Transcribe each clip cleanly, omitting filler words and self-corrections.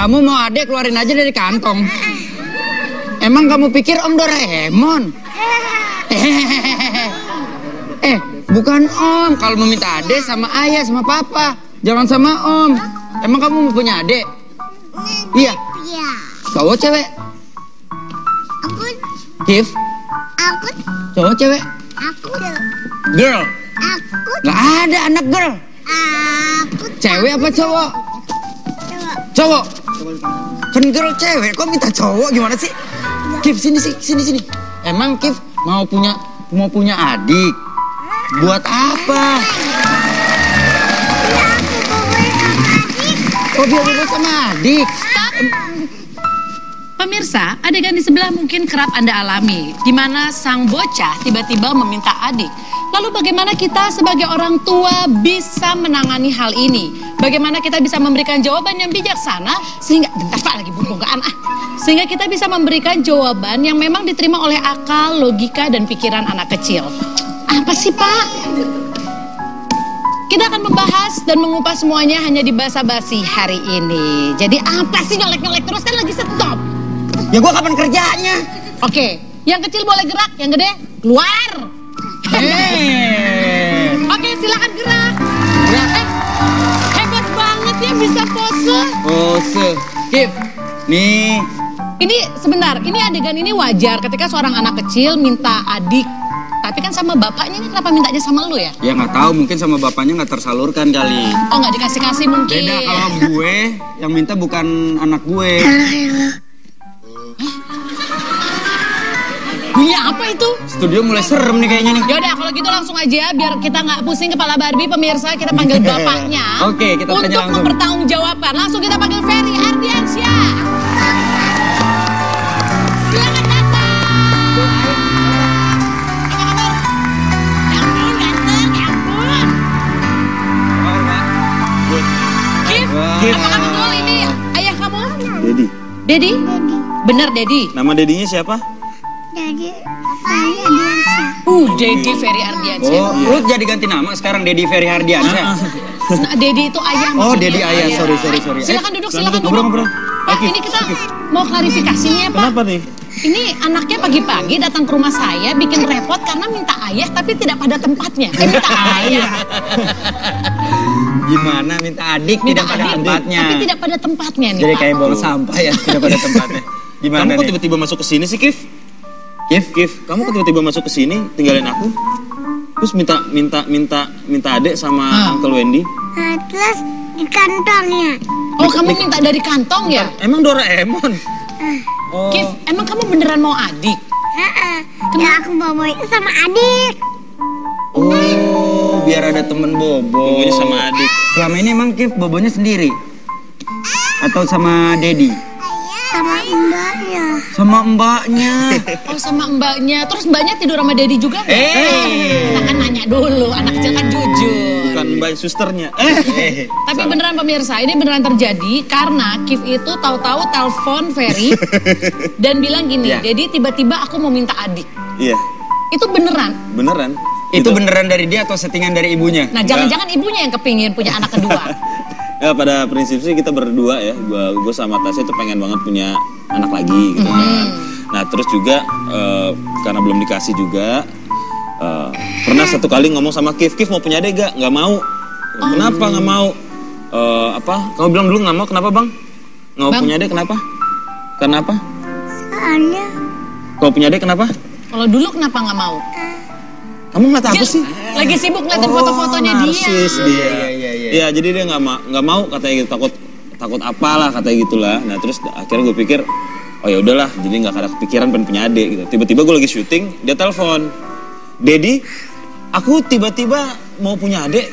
Kamu mau adek keluarin aja dari kantong. Emang kamu pikir Om Doraemon? Bukan Om. Kalau mau minta adek sama ayah sama papa. Jangan sama Om. Emang kamu mau punya adek? Iya. Iya. Cowok cewek? Aku. Kif? Aku. Cowok cewek? Aku. Girl? Aku. Gak ada anak girl. Aku. Cewek apa cowok? Cowok. Kan girl cewek, kok minta cowok gimana sih? Kif sini. Emang Kif mau punya adik? Buat apa? Oh, biar bobo sama adik. Pemirsa, adegan di sebelah mungkin kerap Anda alami, di mana sang bocah tiba-tiba meminta adik. Lalu bagaimana kita sebagai orang tua bisa menangani hal ini? Bagaimana kita bisa memberikan jawaban yang bijaksana sehingga, bentar Pak lagi bukaan sehingga kita bisa memberikan jawaban yang memang diterima oleh akal, logika, dan pikiran anak kecil. Apa sih Pak? Kita akan membahas dan mengupas semuanya hanya di Basa-Basi hari ini. Jadi apa sih nyolek-nyolek terus, kan lagi stop. Ya gua kapan kerjanya? Oke, yang kecil boleh gerak, yang gede keluar. Oke, silakan gerak. Hebat banget ya bisa pose. Pose. Kif, nih. Ini sebentar, ini adegan ini wajar ketika seorang anak kecil minta adik. Tapi kan sama bapaknya, ini kenapa mintanya sama lu ya? Ya nggak tahu, mungkin sama bapaknya nggak tersalurkan kali. Oh, nggak dikasih-kasih mungkin. Beda kalau gue, yang minta bukan anak gue. Bunyi apa itu? Studio mulai serem nih kayaknya nih. Yaudah, kalau gitu langsung aja, biar kita nggak pusing kepala Barbie, pemirsa, kita panggil bapaknya. Oke, kita tanya untuk langsung. mempertanggungjawabkan. Langsung kita panggil Ferry Ardiansyah. Silakan datang. Kif. Apakah betul ini ayah kamu? Dedi. Dedi? Bener Dedi? Nama dedinya siapa? Jadi Ferry Ardiansyah. Dedi Ferry Ardiansyah. Oh, lu jadi ganti nama sekarang Dedi Ferry Ardiansyah. Nah, Dedi itu ayah Oh, maksudnya. Dedi ayah, sorry. Silakan duduk, silakan duduk. Ngobrol. Pak, ini kita mau klarifikasinya Pak. Kenapa nih? Ini anaknya pagi-pagi datang ke rumah saya bikin repot karena minta ayah tapi tidak pada tempatnya. Minta ayah. Gimana minta adik Minta tidak pada adik, tempatnya. tapi tidak pada tempatnya nih Jadi Pak. kayak bawa sampah ya, tidak pada tempatnya. Gimana Kamu kok nih? tiba-tiba masuk ke sini sih, Kif? Kif, Kamu kok tiba-tiba masuk ke sini tinggalin aku? Terus minta adek sama Uncle Wendy? Nah, terus di kantongnya. Oh, kamu minta dari kantong ya? Emang Doraemon? Oh. Kif, emang kamu beneran mau adik? Ya aku bawain sama adik. Oh, biar ada temen bobo. Bobonya sama adik. Selama ini emang Kif bobonya sendiri? Atau sama Dedi? Sama mbaknya. Sama mbaknya. Oh, sama mbaknya. Terus mbaknya tidur sama Dedi juga nggak? Kita kan nanya dulu, anak kecil kan jujur. Bukan mbak susternya. Tapi beneran pemirsa, ini beneran terjadi karena Kif itu tahu-tahu telepon Ferry dan bilang gini, Ya. Dedi tiba-tiba aku mau minta adik. Iya, Itu beneran. beneran. Itu beneran dari dia atau settingan dari ibunya? Nah, jangan-jangan ibunya yang kepingin punya anak kedua. Ya pada prinsip sih kita berdua ya, gue sama Tasya itu pengen banget punya anak lagi gitu kan. Nah terus juga karena belum dikasih juga, pernah satu kali ngomong sama Kif mau punya adek gak? Nggak mau. Kenapa nggak mau? Apa? Kamu bilang dulu nggak mau, kenapa bang? Nggak mau Bang. punya adek kenapa? Karena apa? Soalnya Kalau punya adek kenapa? Kalau dulu kenapa nggak mau? Kamu ngeliat apa sih? Lagi sibuk ngeliatin foto-fotonya dia. Narsis dia. Iya. Iya, jadi dia nggak mau katanya gitu, takut apalah katanya gitulah. Nah terus akhirnya gue pikir, oh ya udahlah, jadi nggak ada kepikiran pengen punya adik gitu. Tiba-tiba gue lagi syuting, dia telepon, Dedi, aku tiba-tiba mau punya adik.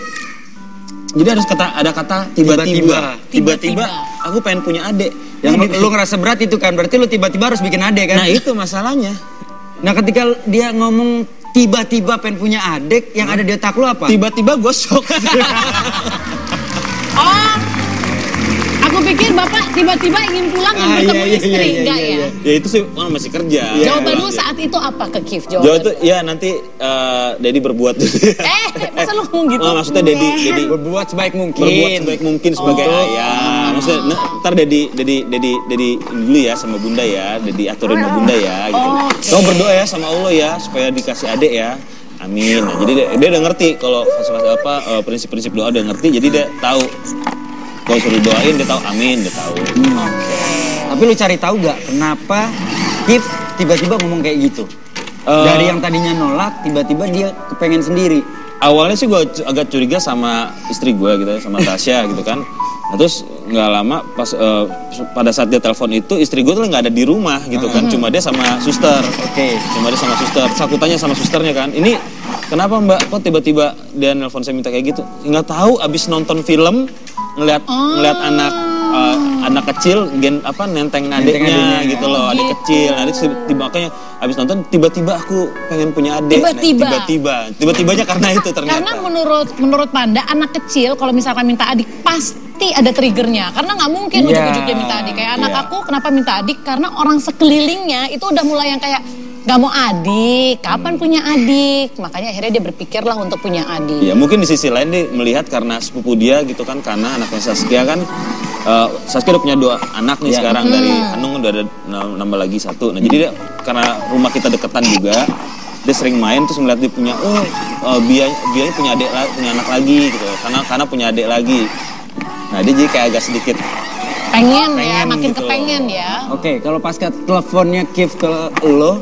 Jadi ada kata tiba-tiba. Tiba-tiba aku pengen punya adik. Yang lu ngerasa berat itu kan, berarti lu tiba-tiba harus bikin adek kan? Nah itu masalahnya. Nah ketika dia ngomong tiba-tiba pengen punya adik, yang ada di otak lu apa? Tiba-tiba gue shock. Oh, aku pikir Bapak tiba-tiba ingin pulang dan bertemu istri, enggak ya? Ya itu sih masih kerja. Jawaban lu saat itu apa ke Kif? Jawaban itu ya nanti Dedi berbuat. Masa lu ngomong gitu? Maksudnya Dedi berbuat sebaik mungkin. Berbuat sebaik mungkin sebagai ayah. Maksudnya ntar Dedi dulu ya sama Bunda ya, Dedi aturin sama Bunda ya gitu. Kamu berdoa ya sama Allah ya supaya dikasih adik ya. Amin. Nah, jadi dia udah ngerti kalau prinsip-prinsip doa udah ngerti, jadi dia tahu kalau suruh doain dia tahu amin, dia tahu. Tapi lu cari tahu gak kenapa Kif tiba-tiba ngomong kayak gitu? Dari yang tadinya nolak, tiba-tiba dia kepengen sendiri. Awalnya sih gue agak curiga sama istri gue gitu ya, sama Tasya gitu kan. Nah terus nggak lama pas pada saat dia telepon itu istri gue tuh nggak ada di rumah gitu kan, cuma dia sama suster. Cuma dia sama suster. Terus aku tanya sama susternya kan, ini kenapa Mbak kok tiba-tiba dia nelpon saya minta kayak gitu? Nggak tahu, abis nonton film ngeliat anak kecil nenteng adiknya gitu loh, adik kecil. Nah makanya abis nonton tiba-tiba aku pengen punya adik. Tiba-tibanya karena itu ternyata. Karena menurut Panda anak kecil kalau misalkan minta adik pasti ada triggernya, karena nggak mungkin ujuk-ujuk dia minta adik. Kayak anak aku kenapa minta adik, karena orang sekelilingnya itu udah mulai yang kayak gak mau adik, kapan punya adik, makanya akhirnya dia berpikirlah untuk punya adik. Ya mungkin di sisi lain dia melihat karena sepupu dia gitu kan, karena anaknya Saskia kan, Saskia udah punya 2 anak nih sekarang, dari Hanung udah ada nambah lagi 1. Nah jadi dia karena rumah kita deketan juga, dia sering main terus ngeliat dia punya Bianya punya anak lagi gitu, karena punya adik lagi. Nah dia jadi kayak agak sedikit pengen ya, makin gitu kepengen ya. Oke, kalau pasca teleponnya Kif ke lo,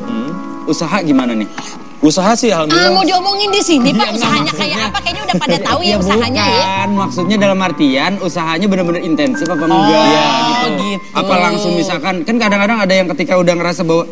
usaha gimana nih? Usaha sih alhamdulillah. Mau diomongin di sini Pak, usahanya kayak apa? Kayaknya udah pada tahu ya usahanya ya. Maksudnya dalam artian usahanya benar-benar intensif apa enggak gitu. Apa langsung misalkan, kan kadang-kadang ada yang ketika udah ngerasa bahwa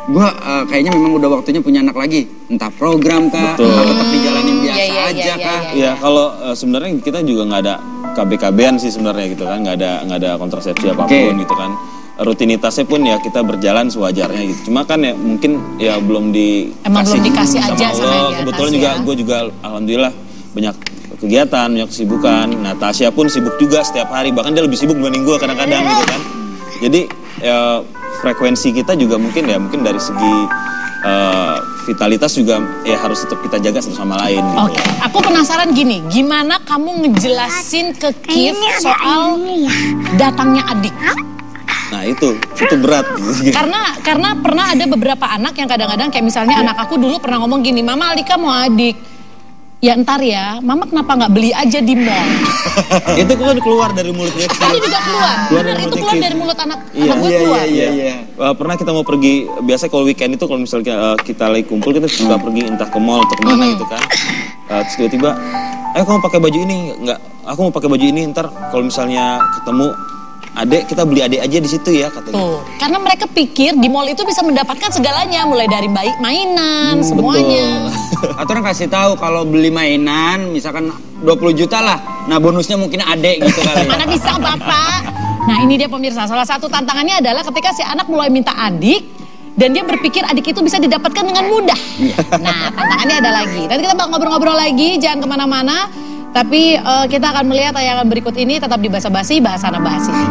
gue kayaknya memang udah waktunya punya anak lagi, entah program kah, entah tetap dijalanin biasa aja kah. Ya kalau sebenarnya kita juga nggak ada KB-KB-an sih sebenarnya gitu kan, nggak ada kontrasepsi apapun gitu kan. Rutinitasnya pun ya kita berjalan sewajarnya gitu. Cuma kan ya mungkin ya belum dikasih aja sama Allah. Kebetulan juga gue juga alhamdulillah banyak kegiatan, banyak kesibukan. Nah Tasya pun sibuk juga setiap hari, bahkan dia lebih sibuk dibanding gue kadang-kadang gitu kan. Jadi ya frekuensi kita juga mungkin dari segi vitalitas juga ya harus tetap kita jaga satu sama lain gitu. Oke, aku penasaran gini, gimana kamu ngejelasin ke Kif soal datangnya adik? Nah itu berat. Karena pernah ada beberapa anak yang kadang-kadang kayak misalnya anak aku dulu pernah ngomong gini, Mama Alika mau adik. Ya ntar ya, Mama kenapa nggak beli aja di mall? Itu kan keluar dari mulutnya. Tadi juga keluar. Benar, itu keluar dari mulut anak gue keluar. Iya. Pernah kita mau pergi, biasanya kalau weekend itu kalau misalnya kita lagi kumpul kita suka pergi entah ke mall atau kemana gitu kan. Terus tiba-tiba, ayo kamu pakai baju ini, enggak? Aku mau pakai baju ini, ntar kalau misalnya ketemu adek, kita beli adek aja di situ ya katanya. Tuh, karena mereka pikir di mall itu bisa mendapatkan segalanya, mulai dari mainan, semuanya. Atau orang kasih tahu kalau beli mainan, misalkan 20 juta lah, nah bonusnya mungkin adek gitu kali. Mana bisa Bapak? Nah ini dia pemirsa, salah satu tantangannya adalah ketika si anak mulai minta adik, dan dia berpikir adik itu bisa didapatkan dengan mudah. Nah tantangannya ada lagi, nanti kita bakal ngobrol-ngobrol lagi, jangan kemana-mana. Tapi kita akan melihat tayangan berikut ini tetap di Basa Basi, Bahasa Anak Bahas ini.